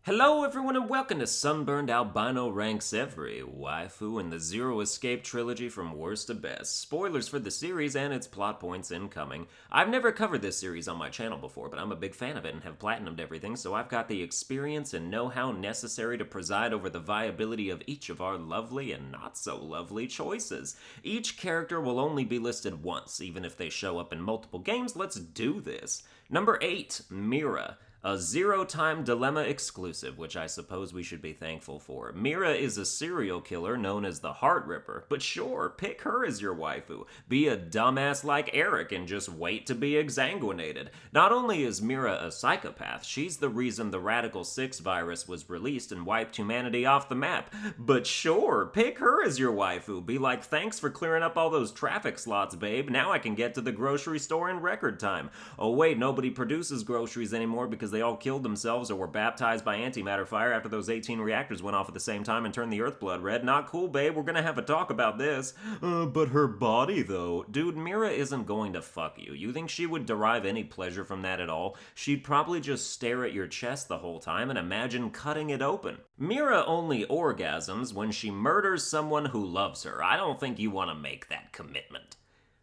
Hello everyone and welcome to Sunburned. Albino ranks every waifu in the Zero Escape Trilogy from worst to best. Spoilers for the series and its plot points incoming. I've never covered this series on my channel before, but I'm a big fan of it and have platinumed everything, so I've got the experience and know-how necessary to preside over the viability of each of our lovely and not so lovely choices. Each character will only be listed once, even if they show up in multiple games. Let's do this. Number 8, Mira. A zero-time dilemma exclusive, which I suppose we should be thankful for. Mira is a serial killer known as the Heart Ripper, but sure, pick her as your waifu. Be a dumbass like Eric and just wait to be exsanguinated. Not only is Mira a psychopath, she's the reason the Radical 6 virus was released and wiped humanity off the map. But sure, pick her as your waifu. Be like, thanks for clearing up all those traffic slots, babe. Now I can get to the grocery store in record time. Oh wait, nobody produces groceries anymore because they all killed themselves or were baptized by antimatter fire after those 18 reactors went off at the same time and turned the earth blood red. Not cool, babe. We're gonna have a talk about this. But her body, though. Dude, Mira isn't going to fuck you. You think she would derive any pleasure from that at all? She'd probably just stare at your chest the whole time and imagine cutting it open. Mira only orgasms when she murders someone who loves her. I don't think you want to make that commitment.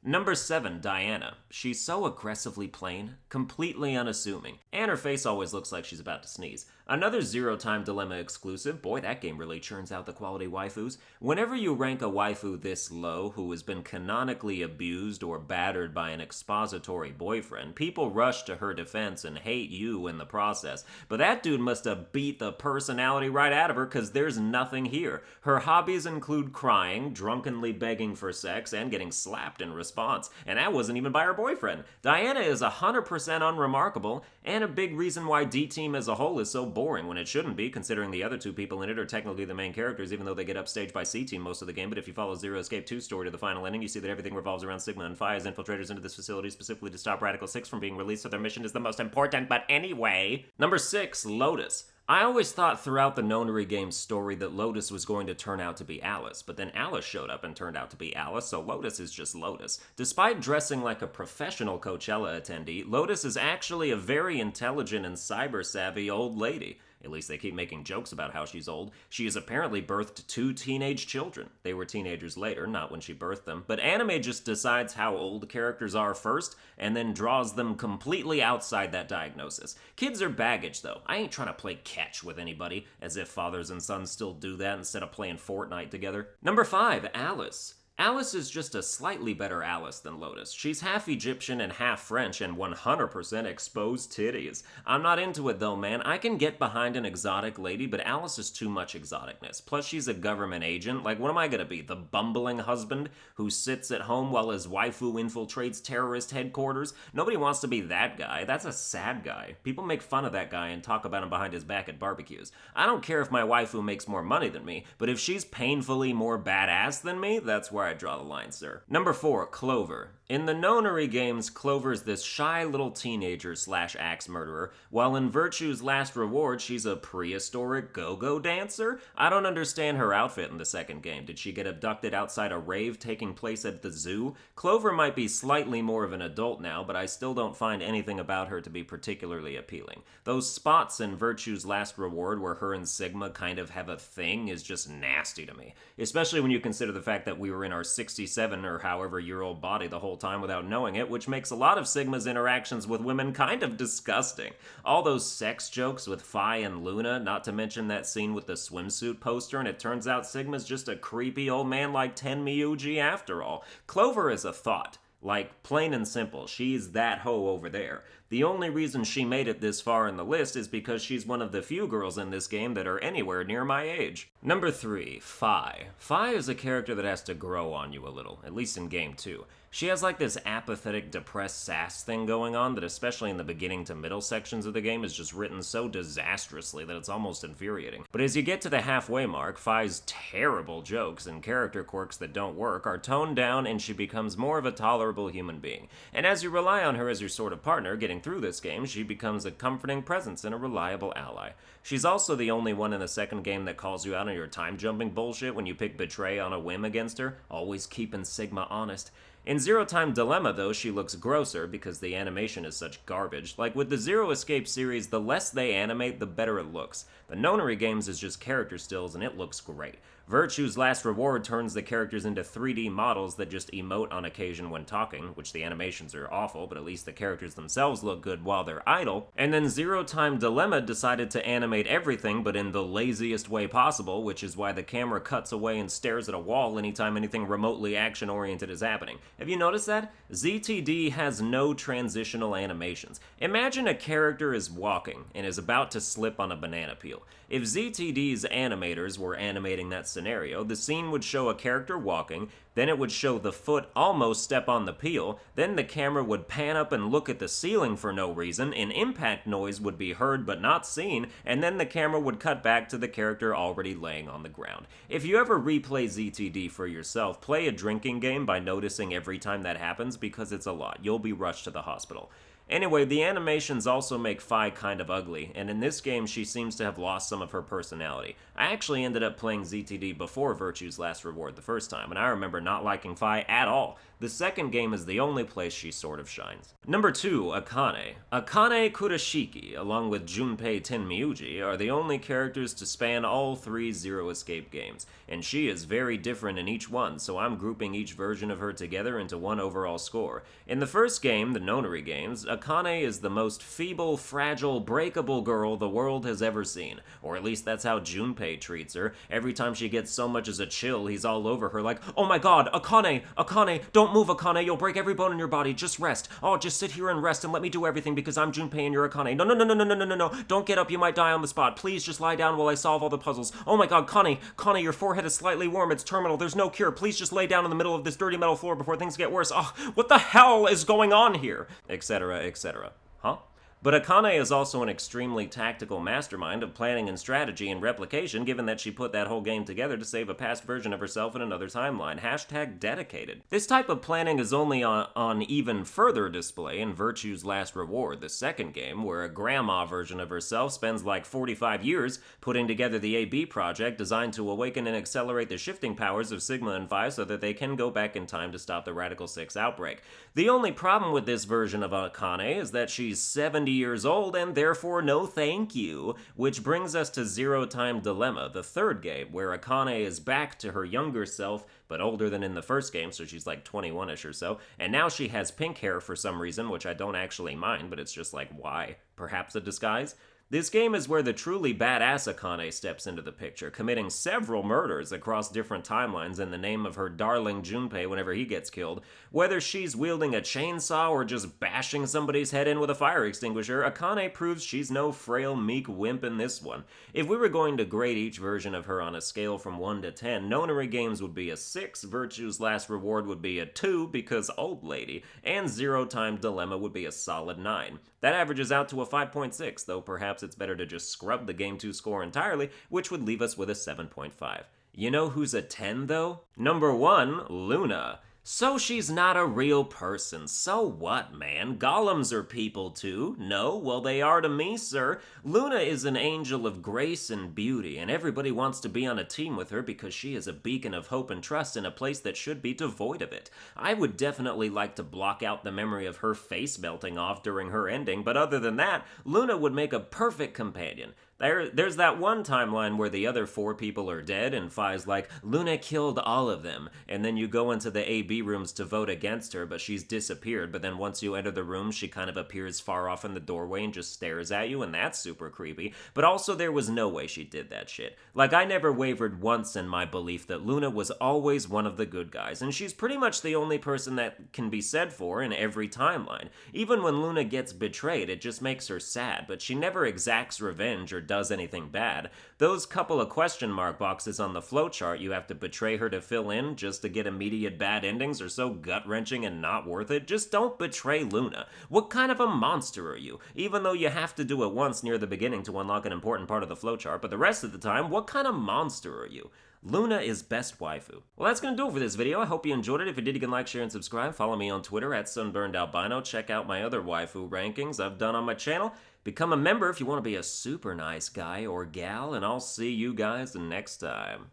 Number 7, Diana. She's so aggressively plain, completely unassuming, and her face always looks like she's about to sneeze. Another zero-time dilemma exclusive. Boy, that game really churns out the quality waifus. Whenever you rank a waifu this low who has been canonically abused or battered by an expository boyfriend, people rush to her defense and hate you in the process. But that dude must have beat the personality right out of her because there's nothing here. Her hobbies include crying, drunkenly begging for sex, and getting slapped in response. And that wasn't even by her boyfriend. Diana is 100% unremarkable, and a big reason why D-Team as a whole is so boring when it shouldn't be, considering the other two people in it are technically the main characters, even though they get upstaged by C-Team most of the game. But if you follow Zero Escape 2's story to the final ending, you see that everything revolves around Sigma and Phi as infiltrators into this facility specifically to stop Radical 6 from being released, so their mission is the most important. But anyway. Number 6, Lotus. I always thought throughout the Nonary game's story that Lotus was going to turn out to be Alice, but then Alice showed up and turned out to be Alice, so Lotus is just Lotus. Despite dressing like a professional Coachella attendee, Lotus is actually a very intelligent and cyber-savvy old lady. At least they keep making jokes about how she's old. She has apparently birthed 2 teenage children. They were teenagers later, not when she birthed them. But anime just decides how old characters are first, and then draws them completely outside that diagnosis. Kids are baggage, though. I ain't trying to play catch with anybody, as if fathers and sons still do that instead of playing Fortnite together. Number 5, Alice. Alice is just a slightly better Alice than Lotus. She's half Egyptian and half French and 100% exposed titties. I'm not into it though, man. I can get behind an exotic lady, but Alice is too much exoticness. Plus she's a government agent. Like, what am I gonna be, the bumbling husband who sits at home while his waifu infiltrates terrorist headquarters? Nobody wants to be that guy. That's a sad guy. People make fun of that guy and talk about him behind his back at barbecues. I don't care if my waifu makes more money than me, but if she's painfully more badass than me, that's where I draw the line, sir. Number 4, Clover. In the Nonary games, Clover's this shy little teenager / axe murderer, while in Virtue's Last Reward, she's a prehistoric go-go dancer? I don't understand her outfit in the second game. Did she get abducted outside a rave taking place at the zoo? Clover might be slightly more of an adult now, but I still don't find anything about her to be particularly appealing. Those spots in Virtue's Last Reward where her and Sigma kind of have a thing is just nasty to me, especially when you consider the fact that we were in our 67 or however year old body the whole time without knowing it, which makes a lot of Sigma's interactions with women kind of disgusting. All those sex jokes with Phi and Luna, not to mention that scene with the swimsuit poster, and it turns out Sigma's just a creepy old man like Ten Miyuji after all. Clover is a thought. Like, plain and simple, she's that hoe over there. The only reason she made it this far in the list is because she's one of the few girls in this game that are anywhere near my age. Number 3, Phi. Phi is a character that has to grow on you a little, at least in game 2. She has like this apathetic, depressed sass thing going on that, especially in the beginning to middle sections of the game, is just written so disastrously that it's almost infuriating. But as you get to the halfway mark, Phi's terrible jokes and character quirks that don't work are toned down and she becomes more of a tolerable human being. And as you rely on her as your sort of partner getting through this game, she becomes a comforting presence and a reliable ally. She's also the only one in the second game that calls you out on your time jumping bullshit when you pick Betray on a whim against her, always keeping Sigma honest. In Zero Time Dilemma, though, she looks grosser because the animation is such garbage. Like with the Zero Escape series, the less they animate, the better it looks. The Nonary games is just character stills and it looks great. Virtue's Last Reward turns the characters into 3D models that just emote on occasion when talking, which the animations are awful, but at least the characters themselves look good while they're idle. And then Zero Time Dilemma decided to animate everything, but in the laziest way possible, which is why the camera cuts away and stares at a wall anytime anything remotely action-oriented is happening. Have you noticed that? ZTD has no transitional animations. Imagine a character is walking and is about to slip on a banana peel. If ZTD's animators were animating that scenario, the scene would show a character walking, then it would show the foot almost step on the peel, then the camera would pan up and look at the ceiling for no reason, an impact noise would be heard but not seen, and then the camera would cut back to the character already laying on the ground. If you ever replay ZTD for yourself, play a drinking game by noticing every time that happens because it's a lot. You'll be rushed to the hospital. Anyway, the animations also make Fi kind of ugly, and in this game she seems to have lost some of her personality. I actually ended up playing ZTD before Virtue's Last Reward the first time, and I remember not liking Fi at all. The second game is the only place she sort of shines. Number 2, Akane. Akane Kurashiki, along with Junpei Tenmyuji, are the only characters to span all 3 Zero Escape games, and she is very different in each one, so I'm grouping each version of her together into one overall score. In the first game, the Nonary games, Akane is the most feeble, fragile, breakable girl the world has ever seen, or at least that's how Junpei treats her. Every time she gets so much as a chill, he's all over her like, "Oh my god, Akane, Akane, don't move, Akane, you'll break every bone in your body, just rest. Oh, just sit here and rest and let me do everything because I'm Junpei and you're Akane. No, no, no, no, no, no, no, no, no, don't get up, you might die on the spot. Please just lie down while I solve all the puzzles. Oh my god, Kane, Kane, your forehead is slightly warm, it's terminal, there's no cure. Please just lay down in the middle of this dirty metal floor before things get worse. Oh, what the hell is going on here?" Etc., etc. Huh? But Akane is also an extremely tactical mastermind of planning and strategy and replication, given that she put that whole game together to save a past version of herself in another timeline. Hashtag dedicated. This type of planning is only on even further display in Virtue's Last Reward, the second game, where a grandma version of herself spends like 45 years putting together the AB project designed to awaken and accelerate the shifting powers of Sigma and Phi so that they can go back in time to stop the Radical 6 outbreak. The only problem with this version of Akane is that she's 70 years old and therefore no thank you, which brings us to Zero Time Dilemma, the third game, where Akane is back to her younger self, but older than in the first game, so she's like 21ish or so, and now she has pink hair for some reason, which I don't actually mind, but it's just like, why? Perhaps a disguise? This game is where the truly badass Akane steps into the picture, committing several murders across different timelines in the name of her darling Junpei whenever he gets killed. Whether she's wielding a chainsaw or just bashing somebody's head in with a fire extinguisher, Akane proves she's no frail, meek wimp in this one. If we were going to grade each version of her on a scale from 1 to 10, Nonary Games would be a 6, Virtue's Last Reward would be a 2 because old lady, and Zero Time Dilemma would be a solid 9. That averages out to a 5.6, though perhaps it's better to just scrub the Game 2 score entirely, which would leave us with a 7.5. You know who's a 10, though? Number 1, Luna. So she's not a real person. So what, man? Golems are people too. No? Well, they are to me, sir. Luna is an angel of grace and beauty, and everybody wants to be on a team with her because she is a beacon of hope and trust in a place that should be devoid of it. I would definitely like to block out the memory of her face melting off during her ending, but other than that, Luna would make a perfect companion. There's that one timeline where the other 4 people are dead and Phi's like, Luna killed all of them, and then you go into the AB rooms to vote against her, but she's disappeared, but then once you enter the room, she kind of appears far off in the doorway and just stares at you, and that's super creepy. But also there was no way she did that shit. Like, I never wavered once in my belief that Luna was always one of the good guys, and she's pretty much the only person that can be said for in every timeline. Even when Luna gets betrayed, it just makes her sad, but she never exacts revenge or does anything bad. Those couple of question mark boxes on the flowchart you have to betray her to fill in just to get immediate bad endings are so gut-wrenching and not worth it. Just don't betray Luna. What kind of a monster are you? Even though you have to do it once near the beginning to unlock an important part of the flowchart, but the rest of the time, what kind of monster are you? Luna is best waifu. Well, that's gonna do it for this video. I hope you enjoyed it. If you did, you can like, share, and subscribe. Follow me on Twitter at Sunburned Albino. Check out my other waifu rankings I've done on my channel. Become a member if you want to be a super nice guy or gal, and I'll see you guys next time.